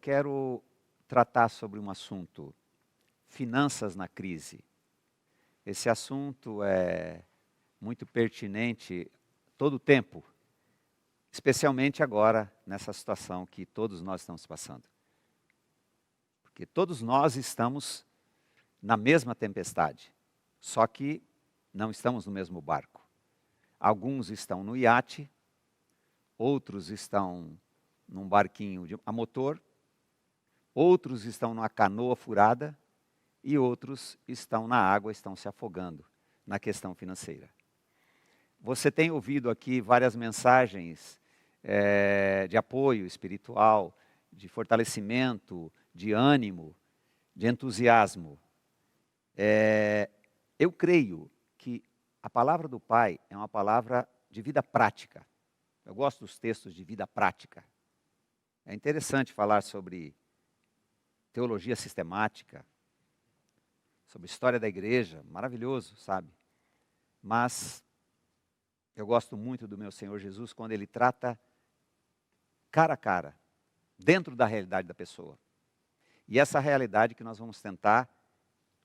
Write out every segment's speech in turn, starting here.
quero tratar sobre um assunto, finanças na crise. Esse assunto é muito pertinente todo o tempo, especialmente agora, nessa situação que todos nós estamos passando. Porque todos nós estamos na mesma tempestade, só que não estamos no mesmo barco. Alguns estão no iate, outros estão num barquinho a motor, outros estão numa canoa furada e outros estão na água, estão se afogando na questão financeira. Você tem ouvido aqui várias mensagens de apoio espiritual, de fortalecimento, de ânimo, de entusiasmo. Eu creio que a palavra do Pai é uma palavra de vida prática. Eu gosto dos textos de vida prática. É interessante falar sobre teologia sistemática, sobre história da igreja, maravilhoso, sabe? Mas eu gosto muito do meu Senhor Jesus quando Ele trata cara a cara, dentro da realidade da pessoa. E essa realidade que nós vamos tentar,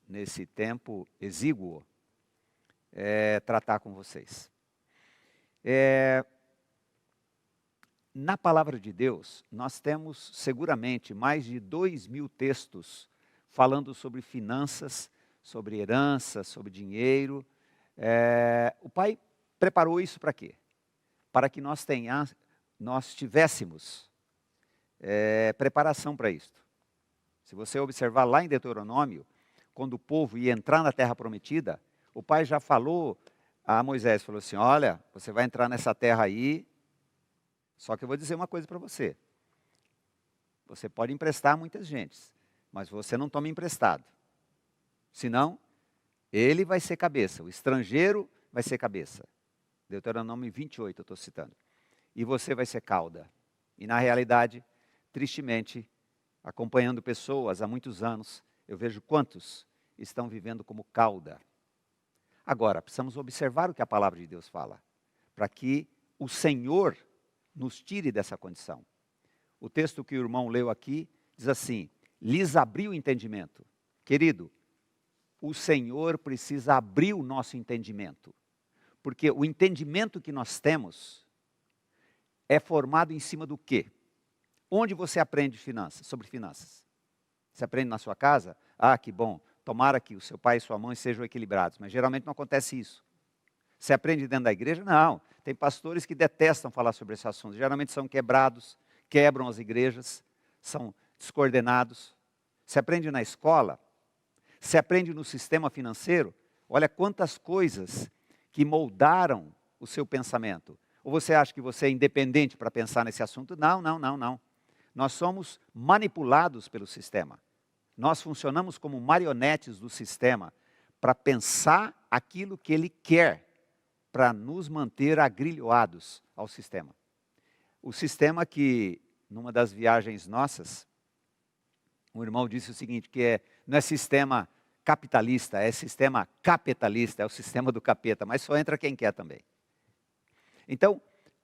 nesse tempo exíguo, tratar com vocês. Na palavra de Deus, nós temos seguramente mais de 2.000 textos falando sobre finanças, sobre herança, sobre dinheiro. O Pai preparou isso para quê? Para que nós tivéssemos preparação para isto. Se você observar lá em Deuteronômio, quando o povo ia entrar na terra prometida, o Pai já falou a Moisés, falou assim, olha, você vai entrar nessa terra aí, só que eu vou dizer uma coisa para você. Você pode emprestar a muitas gentes, mas você não toma emprestado. Senão, ele vai ser cabeça, o estrangeiro vai ser cabeça. Deuteronômio 28, eu estou citando. E você vai ser cauda. E na realidade, tristemente, acompanhando pessoas há muitos anos, eu vejo quantos estão vivendo como cauda. Agora, precisamos observar o que a palavra de Deus fala, para que o Senhor nos tire dessa condição. O texto que o irmão leu aqui diz assim, lhes abriu o entendimento. Querido, o Senhor precisa abrir o nosso entendimento, porque o entendimento que nós temos é formado em cima do quê? Onde você aprende sobre finanças? Você aprende na sua casa? Ah, que bom, tomara que o seu pai e sua mãe sejam equilibrados, mas geralmente não acontece isso. Você aprende dentro da igreja? Não. Tem pastores que detestam falar sobre esse assunto. Geralmente são quebrados, quebram as igrejas, são descoordenados. Você aprende na escola? Você aprende no sistema financeiro? Olha quantas coisas que moldaram o seu pensamento. Ou você acha que você é independente para pensar nesse assunto? Não, não, não, não. Nós somos manipulados pelo sistema. Nós funcionamos como marionetes do sistema para pensar aquilo que ele quer, para nos manter agrilhoados ao sistema. O sistema que, numa das viagens nossas, um irmão disse o seguinte, que não é sistema capitalista, é sistema capitalista, é o sistema do capeta, mas só entra quem quer também. Então,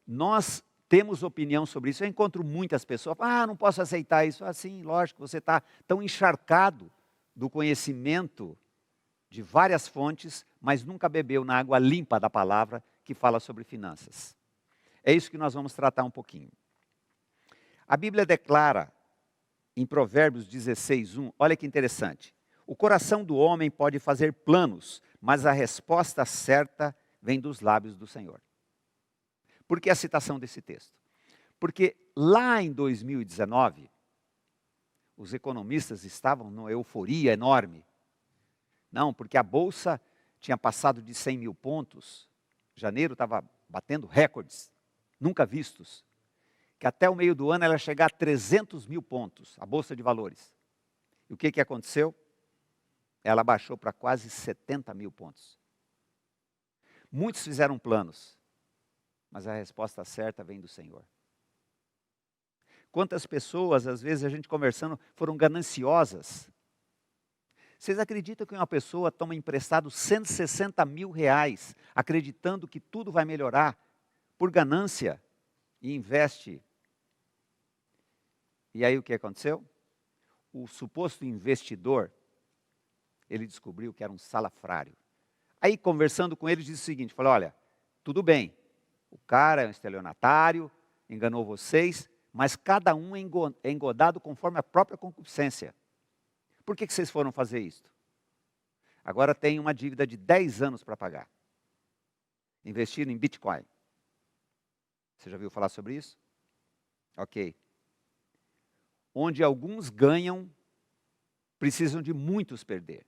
nós temos opinião sobre isso. Eu encontro muitas pessoas, não posso aceitar isso. Sim, lógico, você está tão encharcado do conhecimento de várias fontes, mas nunca bebeu na água limpa da palavra que fala sobre finanças. É isso que nós vamos tratar um pouquinho. A Bíblia declara, em Provérbios 16:1, olha que interessante. O coração do homem pode fazer planos, mas a resposta certa vem dos lábios do Senhor. Por que a citação desse texto? Porque lá em 2019, os economistas estavam numa euforia enorme. Não, porque a Bolsa tinha passado de 100 mil pontos. Janeiro estava batendo recordes, nunca vistos. Que até o meio do ano ela ia chegar a 300 mil pontos, a Bolsa de Valores. E o que aconteceu? Ela baixou para quase 70 mil pontos. Muitos fizeram planos, mas a resposta certa vem do Senhor. Quantas pessoas, às vezes a gente conversando, foram gananciosas. Vocês acreditam que uma pessoa toma emprestado 160 mil reais, acreditando que tudo vai melhorar, por ganância, e investe E aí o que aconteceu? O suposto investidor, ele descobriu que era um salafrário. Aí, conversando com ele, disse o seguinte, falou, olha, tudo bem, o cara é um estelionatário, enganou vocês, mas cada um é engodado conforme a própria concupiscência. Por que vocês foram fazer isso? Agora tem uma dívida de 10 anos para pagar. Investiram em Bitcoin. Você já ouviu falar sobre isso? Ok. Onde alguns ganham, precisam de muitos perder.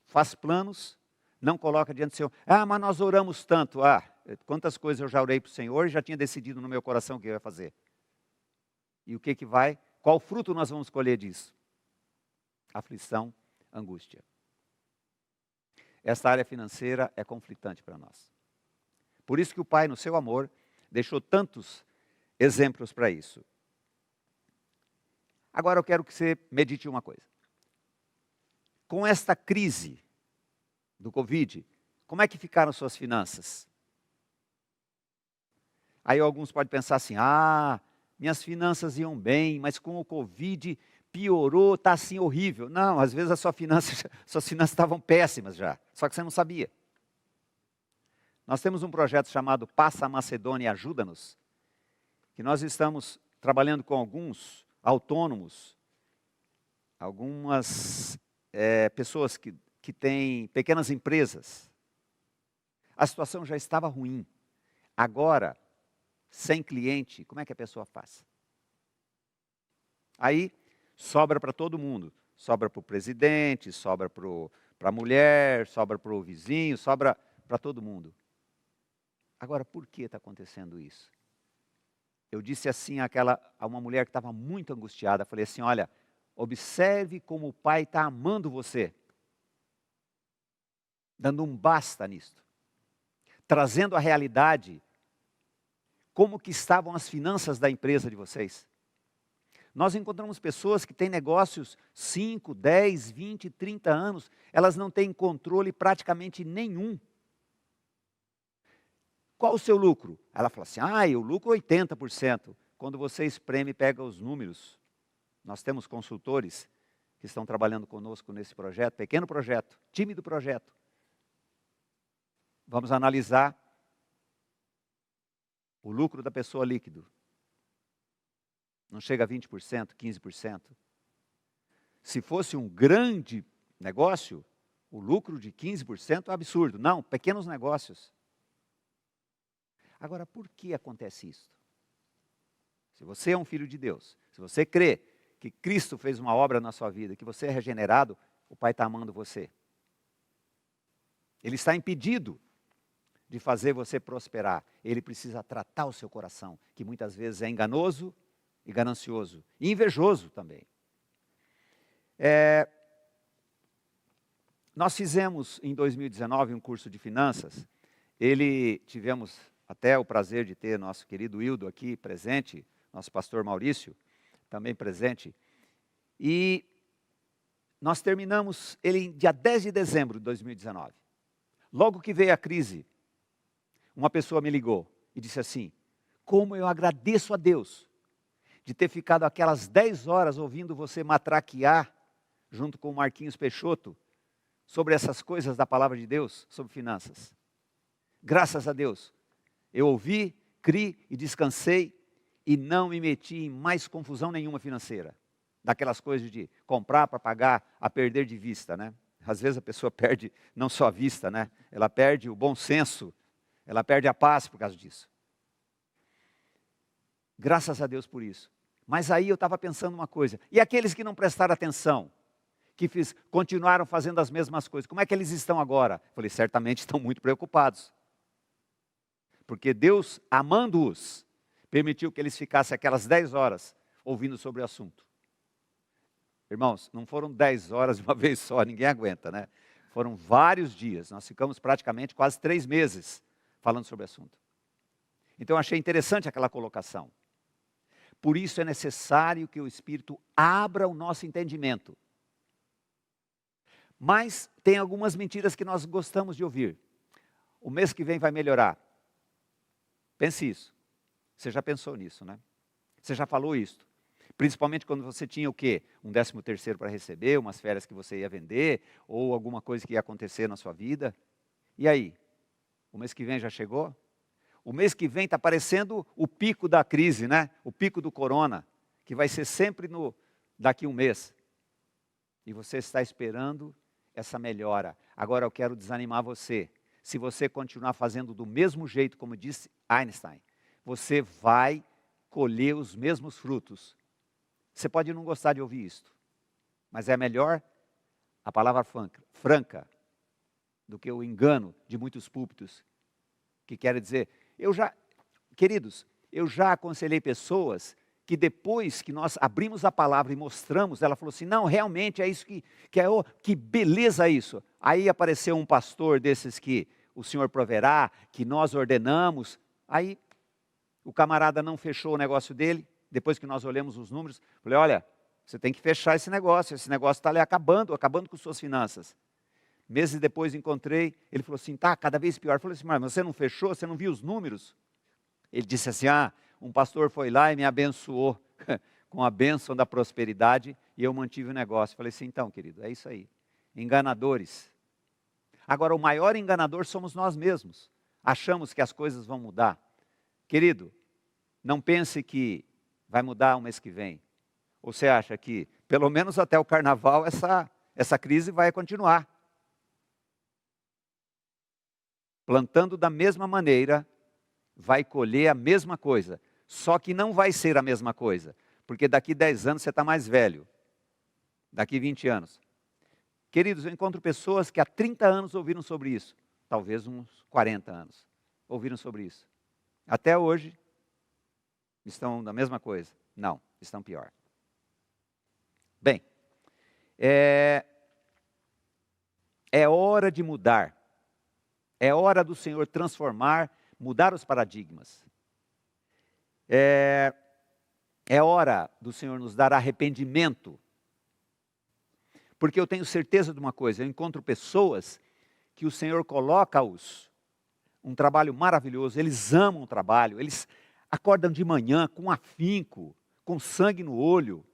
Faz planos, não coloca diante do Senhor. Ah, mas nós oramos tanto. Ah, quantas coisas eu já orei para o Senhor e já tinha decidido no meu coração o que eu ia fazer. E o que vai? Qual fruto nós vamos colher disso? Aflição, angústia. Esta área financeira é conflitante para nós. Por isso que o Pai, no seu amor, deixou tantos exemplos para isso. Agora eu quero que você medite uma coisa. Com esta crise do Covid, como é que ficaram suas finanças? Aí alguns podem pensar assim, minhas finanças iam bem, mas com o Covid piorou, está assim horrível. Não, às vezes suas finanças estavam péssimas já, só que você não sabia. Nós temos um projeto chamado Passa a Macedônia e Ajuda-nos, que nós estamos trabalhando com alguns autônomos, algumas pessoas que têm pequenas empresas. A situação já estava ruim. Agora, sem cliente, como é que a pessoa faz? Aí, sobra para todo mundo. Sobra para o presidente, sobra para a mulher, sobra para o vizinho, sobra para todo mundo. Agora, por que está acontecendo isso? Eu disse assim a uma mulher que estava muito angustiada, falei assim, olha, observe como o Pai está amando você. Dando um basta nisto. Trazendo a realidade, como que estavam as finanças da empresa de vocês. Nós encontramos pessoas que têm negócios 5, 10, 20, 30 anos, elas não têm controle praticamente nenhum. Qual o seu lucro? Ela fala assim, eu lucro 80%. Quando você espreme e pega os números, nós temos consultores que estão trabalhando conosco nesse projeto, pequeno projeto, tímido projeto. Vamos analisar o lucro da pessoa líquido. Não chega a 20%, 15%. Se fosse um grande negócio, o lucro de 15% é absurdo. Não, pequenos negócios. Agora, por que acontece isso? Se você é um filho de Deus, se você crê que Cristo fez uma obra na sua vida, que você é regenerado, o Pai está amando você. Ele está impedido de fazer você prosperar. Ele precisa tratar o seu coração, que muitas vezes é enganoso e ganancioso, e invejoso também. Nós fizemos em 2019 um curso de finanças. Tivemos até o prazer de ter nosso querido Hildo aqui presente, nosso pastor Maurício também presente. E nós terminamos ele em dia 10 de dezembro de 2019. Logo que veio a crise, uma pessoa me ligou e disse assim, como eu agradeço a Deus de ter ficado aquelas 10 horas ouvindo você matraquear, junto com o Marquinhos Peixoto, sobre essas coisas da palavra de Deus, sobre finanças. Graças a Deus, eu ouvi, criei e descansei e não me meti em mais confusão nenhuma financeira. Daquelas coisas de comprar para pagar, a perder de vista, né? Às vezes a pessoa perde não só a vista, né? Ela perde o bom senso, ela perde a paz por causa disso. Graças a Deus por isso. Mas aí eu estava pensando uma coisa, e aqueles que não prestaram atenção, que continuaram fazendo as mesmas coisas, como é que eles estão agora? Eu falei, certamente estão muito preocupados. Porque Deus, amando-os, permitiu que eles ficassem aquelas 10 horas ouvindo sobre o assunto. Irmãos, não foram 10 horas de uma vez só, ninguém aguenta, né? Foram vários dias, nós ficamos praticamente quase 3 meses falando sobre o assunto. Então eu achei interessante aquela colocação. Por isso é necessário que o Espírito abra o nosso entendimento. Mas tem algumas mentiras que nós gostamos de ouvir. O mês que vem vai melhorar. Pense isso. Você já pensou nisso, né? Você já falou isso. Principalmente quando você tinha o quê? Um 13º para receber, umas férias que você ia vender, ou alguma coisa que ia acontecer na sua vida. E aí? O mês que vem já chegou? O mês que vem está parecendo o pico da crise, né? O pico do corona, que vai ser sempre daqui um mês. E você está esperando essa melhora. Agora eu quero desanimar você. Se você continuar fazendo do mesmo jeito, como disse Einstein, você vai colher os mesmos frutos. Você pode não gostar de ouvir isto, mas é melhor a palavra franca do que o engano de muitos púlpitos, que querem dizer, queridos, eu já aconselhei pessoas que depois que nós abrimos a palavra e mostramos, ela falou assim, não, realmente é isso que beleza isso. Aí apareceu um pastor desses que o Senhor proverá, que nós ordenamos, aí o camarada não fechou o negócio dele, depois que nós olhamos os números, falei, olha, você tem que fechar esse negócio está ali acabando com suas finanças. Meses depois encontrei, ele falou assim, tá cada vez pior. Eu falei assim, mas você não fechou, você não viu os números? Ele disse assim, um pastor foi lá e me abençoou com a bênção da prosperidade e eu mantive o negócio. Eu falei assim, então querido, é isso aí, enganadores. Agora o maior enganador somos nós mesmos, achamos que as coisas vão mudar. Querido, não pense que vai mudar o mês que vem. Ou você acha que, pelo menos até o carnaval, essa crise vai continuar? Plantando da mesma maneira, vai colher a mesma coisa. Só que não vai ser a mesma coisa. Porque daqui 10 anos você está mais velho. Daqui 20 anos. Queridos, eu encontro pessoas que há 30 anos ouviram sobre isso. Talvez uns 40 anos. Ouviram sobre isso. Até hoje, estão da mesma coisa. Não, estão pior. Bem, é hora de mudar. É hora do Senhor transformar, mudar os paradigmas. É hora do Senhor nos dar arrependimento. Porque eu tenho certeza de uma coisa, eu encontro pessoas que o Senhor coloca-os um trabalho maravilhoso, eles amam o trabalho, eles acordam de manhã com afinco, com sangue no olho,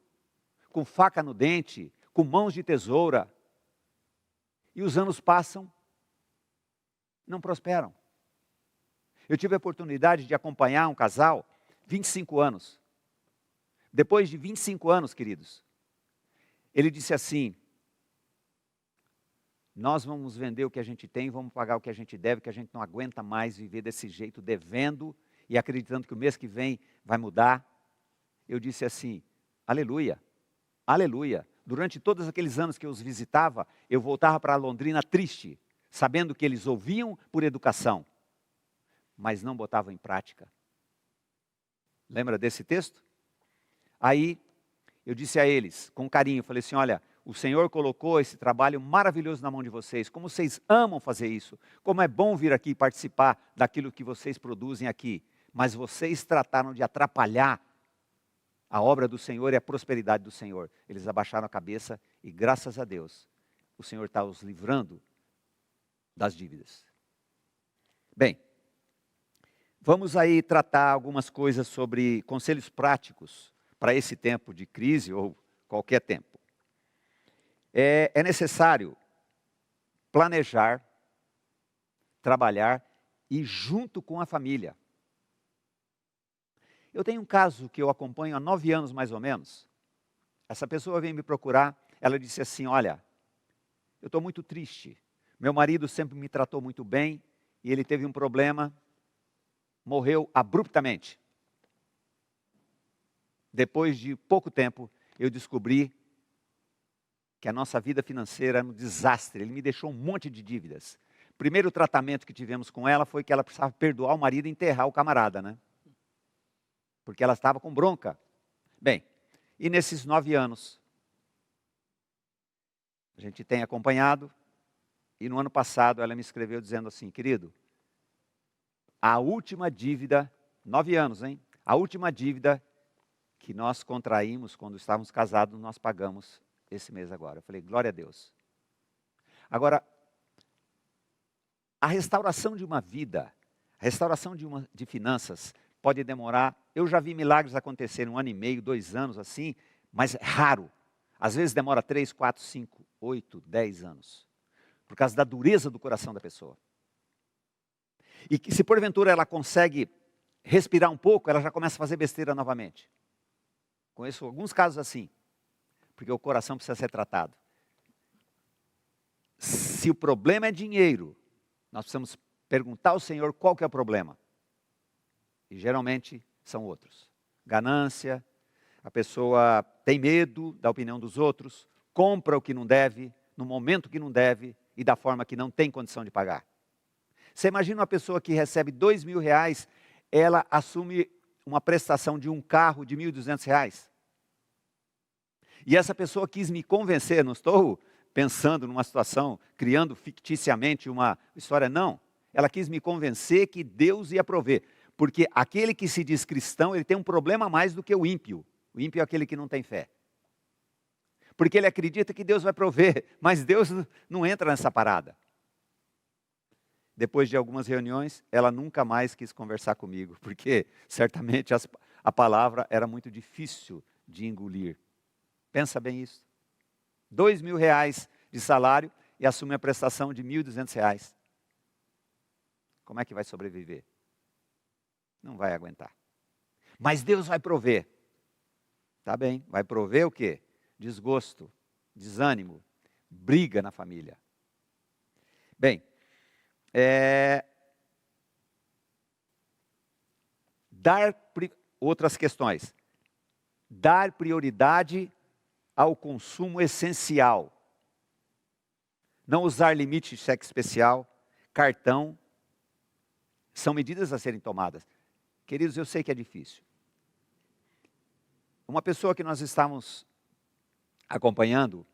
com faca no dente, com mãos de tesoura. E os anos passam, não prosperam. Eu tive a oportunidade de acompanhar um casal, 25 anos. Depois de 25 anos, queridos, ele disse assim, nós vamos vender o que a gente tem, vamos pagar o que a gente deve, que a gente não aguenta mais viver desse jeito, devendo e acreditando que o mês que vem vai mudar. Eu disse assim, aleluia, aleluia. Durante todos aqueles anos que eu os visitava, eu voltava para Londrina triste, sabendo que eles ouviam por educação, mas não botavam em prática. Lembra desse texto? Aí, eu disse a eles, com carinho, falei assim, olha, o Senhor colocou esse trabalho maravilhoso na mão de vocês, como vocês amam fazer isso, como é bom vir aqui participar daquilo que vocês produzem aqui, mas vocês trataram de atrapalhar a obra do Senhor e a prosperidade do Senhor. Eles abaixaram a cabeça e graças a Deus, o Senhor está os livrando das dívidas. Bem, vamos aí tratar algumas coisas sobre conselhos práticos para esse tempo de crise ou qualquer tempo. É necessário planejar, trabalhar e junto com a família. Eu tenho um caso que eu acompanho há 9 anos mais ou menos. Essa pessoa veio me procurar, ela disse assim, olha, eu estou muito triste. Meu marido sempre me tratou muito bem e ele teve um problema, morreu abruptamente. Depois de pouco tempo, eu descobri que a nossa vida financeira era um desastre. Ele me deixou um monte de dívidas. Primeiro tratamento que tivemos com ela foi que ela precisava perdoar o marido e enterrar o camarada, né? Porque ela estava com bronca. Bem, e nesses 9 anos, a gente tem acompanhado, e no ano passado ela me escreveu dizendo assim, querido, a última dívida, 9 anos, hein? A última dívida que nós contraímos quando estávamos casados, nós pagamos esse mês agora. Eu falei, glória a Deus. Agora, a restauração de uma vida, a restauração de finanças, pode demorar eu já vi milagres acontecerem 1 ano e meio, 2 anos assim, mas é raro. Às vezes demora 3, 4, 5, 8, 10 anos. Por causa da dureza do coração da pessoa. E que se porventura ela consegue respirar um pouco, ela já começa a fazer besteira novamente. Conheço alguns casos assim. Porque o coração precisa ser tratado. Se o problema é dinheiro, nós precisamos perguntar ao Senhor qual que é o problema. E geralmente são outros. Ganância, a pessoa tem medo da opinião dos outros, compra o que não deve, no momento que não deve e da forma que não tem condição de pagar. Você imagina uma pessoa que recebe R$2.000, ela assume uma prestação de um carro de R$1.200. E essa pessoa quis me convencer, não estou pensando numa situação, criando ficticiamente uma história, não. Ela quis me convencer que Deus ia prover. Porque aquele que se diz cristão, ele tem um problema a mais do que o ímpio. O ímpio é aquele que não tem fé. Porque ele acredita que Deus vai prover, mas Deus não entra nessa parada. Depois de algumas reuniões, ela nunca mais quis conversar comigo, porque certamente a palavra era muito difícil de engolir. Pensa bem isso. R$2.000 de salário e assume a prestação de R$1.200. Como é que vai sobreviver? Não vai aguentar. Mas Deus vai prover. Tá bem, vai prover o quê? Desgosto, desânimo, briga na família. Bem, outras questões. Dar prioridade ao consumo essencial. Não usar limite de cheque especial, cartão. São medidas a serem tomadas. Queridos, eu sei que é difícil. Uma pessoa que nós estávamos acompanhando,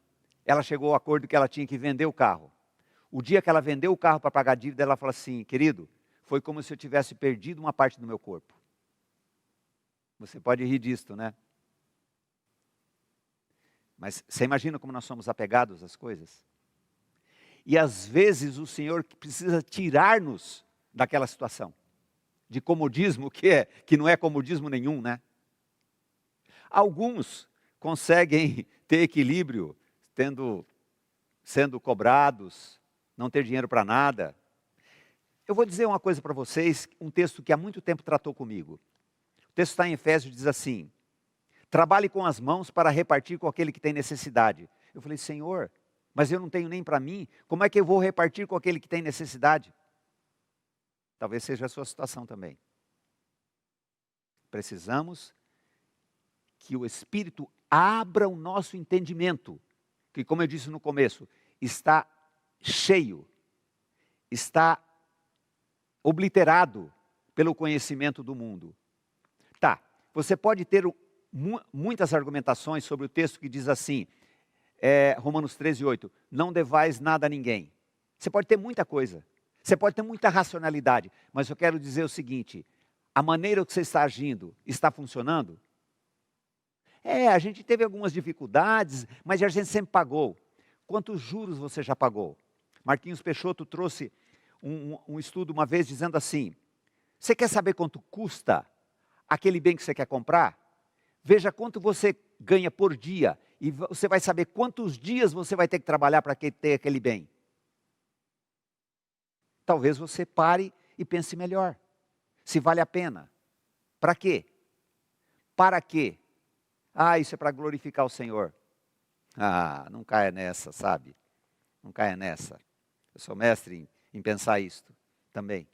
ela chegou ao acordo que ela tinha que vender o carro. O dia que ela vendeu o carro para pagar a dívida, ela falou assim, querido, foi como se eu tivesse perdido uma parte do meu corpo. Você pode rir disto, né? Mas você imagina como nós somos apegados às coisas? E às vezes o Senhor precisa tirar-nos daquela situação. De comodismo, que não é comodismo nenhum, né? Alguns conseguem ter equilíbrio, sendo cobrados, não ter dinheiro para nada. Eu vou dizer uma coisa para vocês, um texto que há muito tempo tratou comigo. O texto está em Efésios, diz assim, trabalhe com as mãos para repartir com aquele que tem necessidade. Eu falei, Senhor, mas eu não tenho nem para mim, como é que eu vou repartir com aquele que tem necessidade? Talvez seja a sua situação também. Precisamos que o Espírito abra o nosso entendimento, que como eu disse no começo, está cheio, está obliterado pelo conhecimento do mundo. Tá, você pode ter muitas argumentações sobre o texto que diz assim, Romanos 13:8, não devais nada a ninguém. Você pode ter muita coisa, você pode ter muita racionalidade, mas eu quero dizer o seguinte, a maneira que você está agindo, está funcionando? A gente teve algumas dificuldades, mas a gente sempre pagou. Quantos juros você já pagou? Marquinhos Peixoto trouxe um estudo uma vez dizendo assim, você quer saber quanto custa aquele bem que você quer comprar? Veja quanto você ganha por dia e você vai saber quantos dias você vai ter que trabalhar para ter aquele bem. Talvez você pare e pense melhor, se vale a pena. Para quê? Para quê? Isso é para glorificar o Senhor. Não caia nessa, sabe? Não caia nessa. Eu sou mestre em pensar isto também.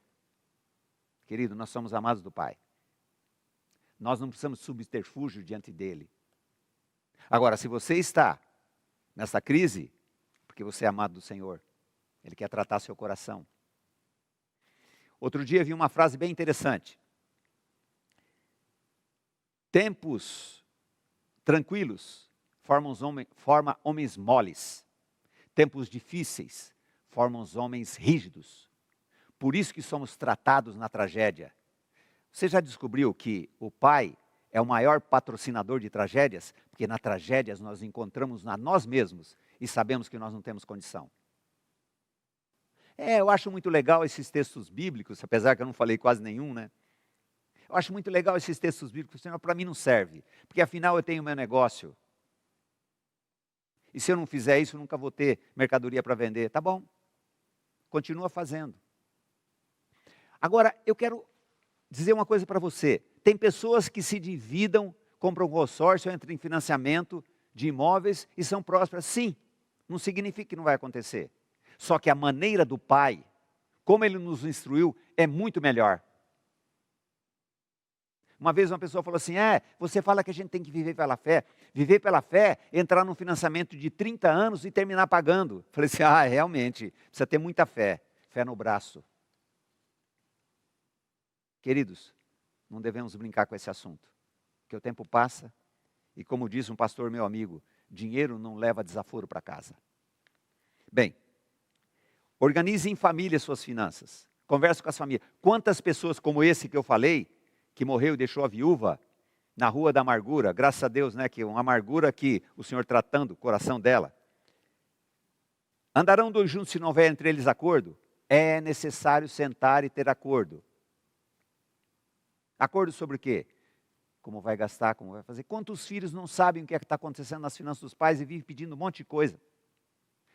Querido, nós somos amados do Pai. Nós não precisamos de subterfúgio diante dEle. Agora, se você está nessa crise, porque você é amado do Senhor, Ele quer tratar seu coração. Outro dia vi uma frase bem interessante. Tempos tranquilos formam homens moles. Tempos difíceis formam os homens rígidos. Por isso que somos tratados na tragédia. Você já descobriu que o Pai é o maior patrocinador de tragédias? Porque na tragédias nós encontramos a nós mesmos e sabemos que nós não temos condição. Eu acho muito legal esses textos bíblicos, apesar que eu não falei quase nenhum, né? Eu acho muito legal esses textos bíblicos, Senhor, para mim não serve, porque afinal eu tenho meu negócio. E se eu não fizer isso, eu nunca vou ter mercadoria para vender. Tá bom, continua fazendo. Agora, eu quero dizer uma coisa para você. Tem pessoas que se endividam, compram um consórcio, entram em financiamento de imóveis e são prósperas. Sim, não significa que não vai acontecer. Só que a maneira do Pai, como Ele nos instruiu, é muito melhor. Uma vez uma pessoa falou assim, você fala que a gente tem que viver pela fé. Viver pela fé, entrar num financiamento de 30 anos e terminar pagando. Falei assim, realmente, precisa ter muita fé. Fé no braço. Queridos, não devemos brincar com esse assunto. Porque o tempo passa e, como diz um pastor meu amigo, dinheiro não leva desaforo para casa. Bem, organize em família suas finanças. Converse com as famílias. Quantas pessoas como esse que eu falei, que morreu e deixou a viúva na rua da amargura, graças a Deus, que uma amargura que o Senhor tratando o coração dela. Andarão dois juntos se não houver entre eles acordo? É necessário sentar e ter acordo. Acordo sobre o quê? Como vai gastar, como vai fazer. Quantos filhos não sabem o que é que está acontecendo nas finanças dos pais e vivem pedindo um monte de coisa?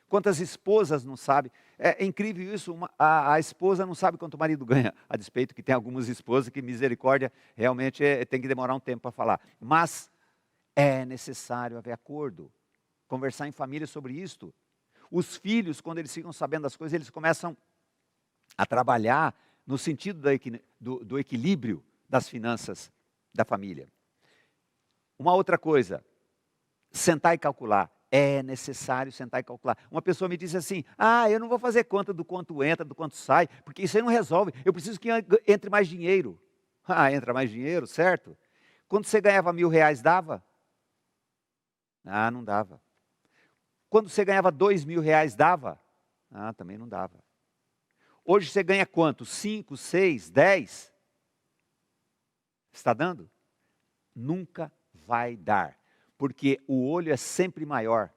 Quantas esposas não sabem? É incrível isso, a esposa não sabe quanto o marido ganha. A despeito que tem algumas esposas que, misericórdia, realmente tem que demorar um tempo para falar. Mas é necessário haver acordo. Conversar em família sobre isto. Os filhos, quando eles ficam sabendo das coisas, eles começam a trabalhar no sentido do equilíbrio das finanças da família. Uma outra coisa, sentar e calcular. É necessário sentar e calcular. Uma pessoa me disse assim, eu não vou fazer conta do quanto entra, do quanto sai, porque isso aí não resolve, eu preciso que entre mais dinheiro. Entra mais dinheiro, certo? Quando você ganhava R$1.000, dava? Não dava. Quando você ganhava R$2.000, dava? Também não dava. Hoje você ganha quanto? 5, 6, 10? Está dando? Nunca vai dar. Porque o olho é sempre maior.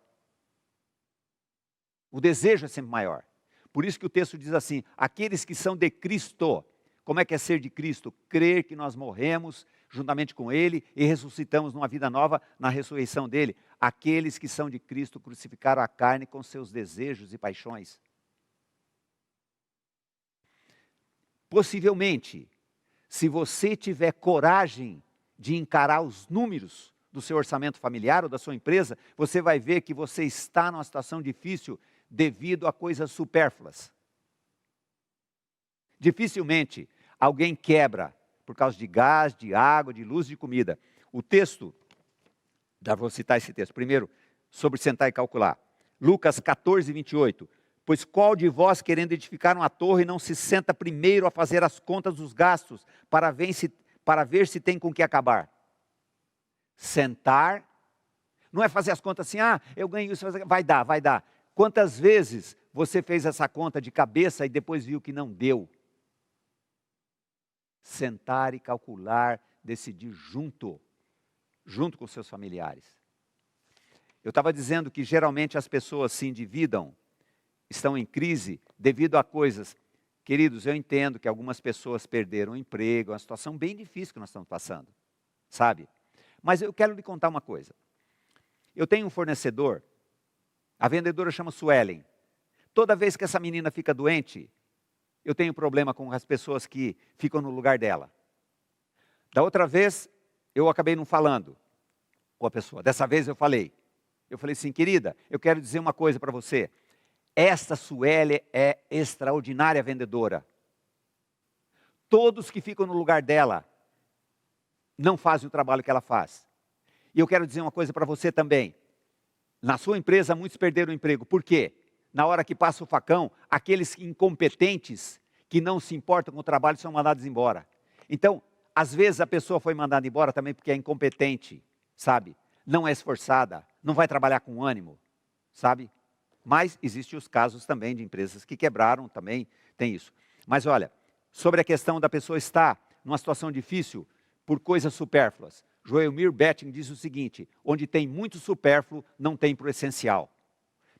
O desejo é sempre maior. Por isso que o texto diz assim, aqueles que são de Cristo. Como é que é ser de Cristo? Crer que nós morremos juntamente com Ele e ressuscitamos numa vida nova na ressurreição dEle. Aqueles que são de Cristo crucificaram a carne com seus desejos e paixões. Possivelmente, se você tiver coragem de encarar os números do seu orçamento familiar ou da sua empresa, você vai ver que você está numa situação difícil devido a coisas supérfluas. Dificilmente alguém quebra por causa de gás, de água, de luz, de comida. O texto, vou citar esse texto, primeiro, sobre sentar e calcular. Lucas 14, 28. Pois qual de vós, querendo edificar uma torre, não se senta primeiro a fazer as contas dos gastos, para ver se tem com que acabar? Sentar, não é fazer as contas assim, eu ganho isso, vai dar. Quantas vezes você fez essa conta de cabeça e depois viu que não deu? Sentar e calcular, decidir junto com seus familiares. Eu estava dizendo que geralmente as pessoas se endividam, estão em crise devido a coisas. Queridos, eu entendo que algumas pessoas perderam o emprego, é uma situação bem difícil que nós estamos passando, sabe? Mas eu quero lhe contar uma coisa. Eu tenho um fornecedor, a vendedora chama Suelen. Toda vez que essa menina fica doente, eu tenho problema com as pessoas que ficam no lugar dela. Da outra vez, eu acabei não falando com a pessoa. Dessa vez eu falei. Eu falei assim, querida, eu quero dizer uma coisa para você. Esta Suelen é extraordinária vendedora. Todos que ficam no lugar dela não fazem o trabalho que ela faz. E eu quero dizer uma coisa para você também. Na sua empresa, muitos perderam o emprego. Por quê? Na hora que passa o facão, aqueles incompetentes que não se importam com o trabalho são mandados embora. Então, às vezes a pessoa foi mandada embora também porque é incompetente, sabe? Não é esforçada, não vai trabalhar com ânimo, sabe? Mas existem os casos também de empresas que quebraram, também tem isso. Mas olha, sobre a questão da pessoa estar numa situação difícil por coisas supérfluas. Joelmir Betting diz o seguinte, onde tem muito supérfluo, não tem para o essencial.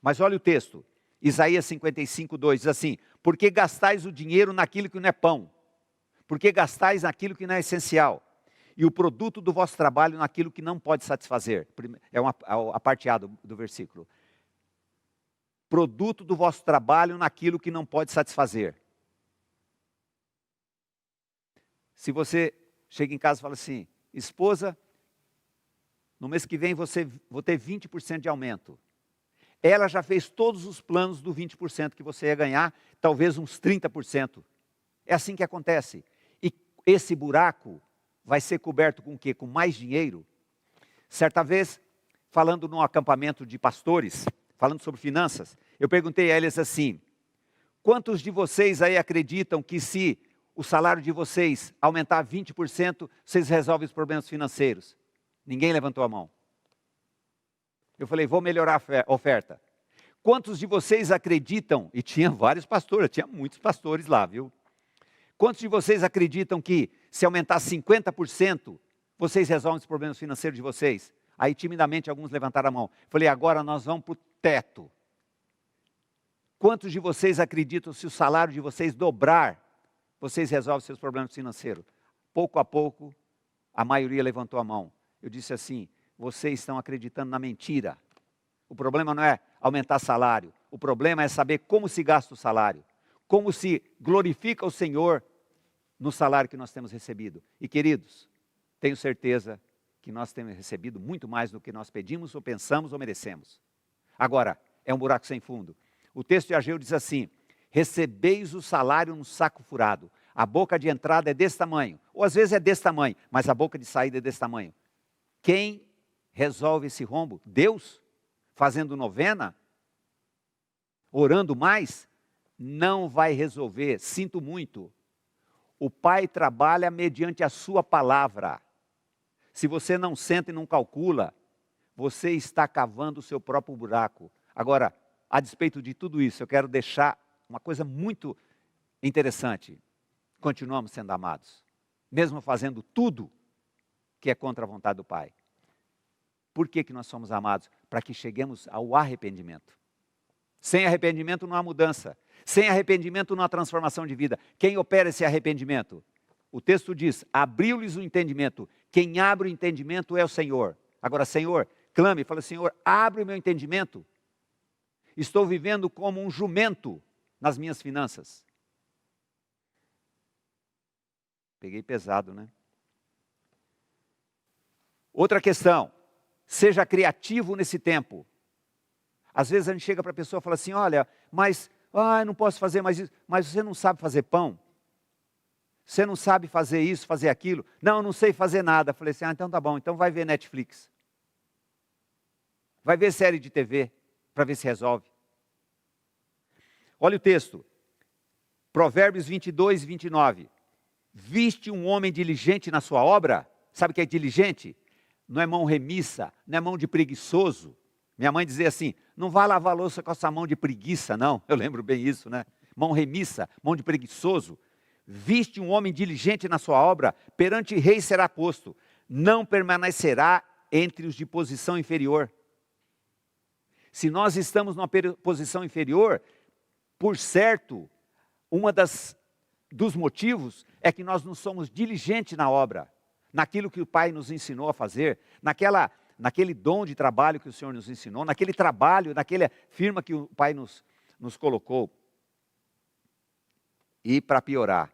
Mas olha o texto, Isaías 55, 2, diz assim, porque gastais o dinheiro naquilo que não é pão, Porque gastais naquilo que não é essencial, e o produto do vosso trabalho naquilo que não pode satisfazer. É a parte A do versículo. Produto do vosso trabalho naquilo que não pode satisfazer. Se você chega em casa e fala assim, esposa, no mês que vem vou ter 20% de aumento. Ela já fez todos os planos do 20% que você ia ganhar, talvez uns 30%. É assim que acontece. E esse buraco vai ser coberto com o quê? Com mais dinheiro? Certa vez, falando num acampamento de pastores, falando sobre finanças, eu perguntei a eles assim, quantos de vocês aí acreditam que se o salário de vocês aumentar 20%, vocês resolvem os problemas financeiros? Ninguém levantou a mão. Eu falei, vou melhorar a oferta. Quantos de vocês acreditam, e tinha vários pastores, tinha muitos pastores lá, viu? Quantos de vocês acreditam que se aumentar 50%, vocês resolvem os problemas financeiros de vocês? Aí timidamente alguns levantaram a mão. Falei, agora nós vamos para o teto. Quantos de vocês acreditam que se o salário de vocês dobrar, vocês resolvem seus problemas financeiros? Pouco a pouco, a maioria levantou a mão. Eu disse assim, vocês estão acreditando na mentira. O problema não é aumentar salário. O problema é saber como se gasta o salário. Como se glorifica o Senhor no salário que nós temos recebido. E queridos, tenho certeza que nós temos recebido muito mais do que nós pedimos, ou pensamos, ou merecemos. Agora, é um buraco sem fundo. O texto de Ageu diz assim, recebeis o salário num saco furado. A boca de entrada é desse tamanho, ou às vezes é desse tamanho, mas a boca de saída é desse tamanho. Quem resolve esse rombo? Deus? Fazendo novena? Orando mais? Não vai resolver, sinto muito. O Pai trabalha mediante a sua palavra. Se você não senta e não calcula, você está cavando o seu próprio buraco. Agora, a despeito de tudo isso, eu quero deixar uma coisa muito interessante. Continuamos sendo amados, mesmo fazendo tudo que é contra a vontade do Pai. Por que nós somos amados? Para que cheguemos ao arrependimento. Sem arrependimento não há mudança. Sem arrependimento não há transformação de vida. Quem opera esse arrependimento? O texto diz, abriu-lhes o entendimento. Quem abre o entendimento é o Senhor. Agora, Senhor, clame, fala, Senhor, abre o meu entendimento. Estou vivendo como um jumento nas minhas finanças. Peguei pesado, né? Outra questão, seja criativo nesse tempo. Às vezes a gente chega para a pessoa e fala assim, olha, mas não posso fazer mais isso, mas você não sabe fazer pão? Você não sabe fazer isso, fazer aquilo? Não, eu não sei fazer nada. Eu falei assim, então tá bom, então vai ver Netflix. Vai ver série de TV, para ver se resolve. Olha o texto, Provérbios 22 e 29. Viste um homem diligente na sua obra? Sabe o que é diligente? Não é mão remissa, não é mão de preguiçoso. Minha mãe dizia assim, não vá lavar a louça com essa mão de preguiça, não. Eu lembro bem isso, né? Mão remissa, mão de preguiçoso. Viste um homem diligente na sua obra, perante rei será posto. Não permanecerá entre os de posição inferior. Se nós estamos numa posição inferior, por certo, dos motivos é que nós não somos diligentes na obra, naquilo que o Pai nos ensinou a fazer, naquele dom de trabalho que o Senhor nos ensinou, naquele trabalho, naquela firma que o Pai nos colocou. E para piorar,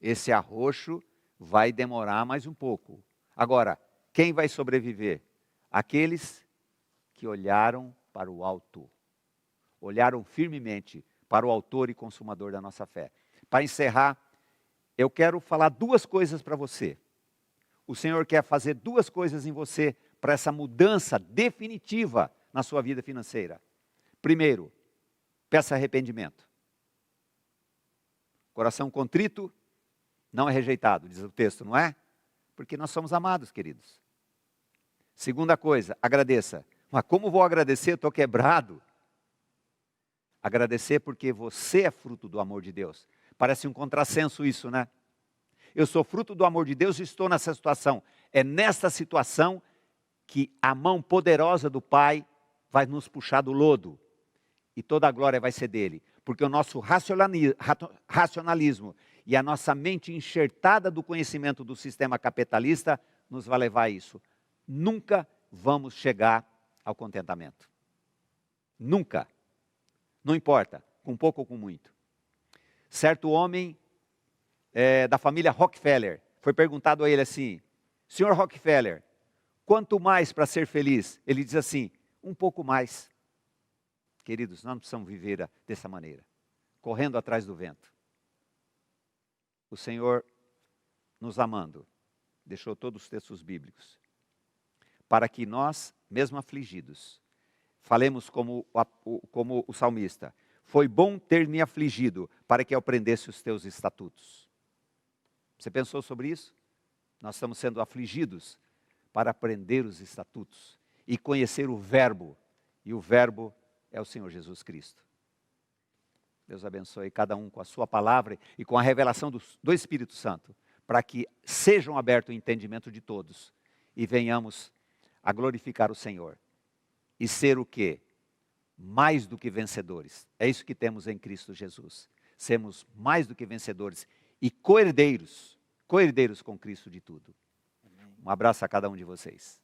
esse arroxo vai demorar mais um pouco. Agora, quem vai sobreviver? Aqueles que olharam para o alto, olharam firmemente para o autor e consumador da nossa fé. Para encerrar, eu quero falar duas coisas para você. O Senhor quer fazer duas coisas em você para essa mudança definitiva na sua vida financeira. Primeiro, peça arrependimento. Coração contrito não é rejeitado, diz o texto, não é? Porque nós somos amados, queridos. Segunda coisa, agradeça. Mas como vou agradecer? Estou quebrado. Agradecer porque você é fruto do amor de Deus. Parece um contrassenso isso, né? Eu sou fruto do amor de Deus e estou nessa situação. É nesta situação que a mão poderosa do Pai vai nos puxar do lodo. E toda a glória vai ser dele. Porque o nosso racionalismo e a nossa mente enxertada do conhecimento do sistema capitalista nos vai levar a isso. Nunca vamos chegar ao contentamento. Nunca. Não importa, com pouco ou com muito. Certo homem da família Rockefeller, foi perguntado a ele assim: Senhor Rockefeller, quanto mais para ser feliz? Ele diz assim: um pouco mais. Queridos, nós não precisamos viver dessa maneira, correndo atrás do vento. O Senhor, nos amando, deixou todos os textos bíblicos, para que nós, mesmo afligidos, falemos como o salmista: foi bom ter me afligido, para que eu aprendesse os teus estatutos. Você pensou sobre isso? Nós estamos sendo afligidos para aprender os estatutos e conhecer o verbo, e o verbo é o Senhor Jesus Cristo. Deus abençoe cada um com a sua palavra e com a revelação do Espírito Santo, para que sejam aberto o entendimento de todos e venhamos a glorificar o Senhor e ser o quê? Mais do que vencedores. É isso que temos em Cristo Jesus. Sermos mais do que vencedores e co-herdeiros com Cristo de tudo. Um abraço a cada um de vocês.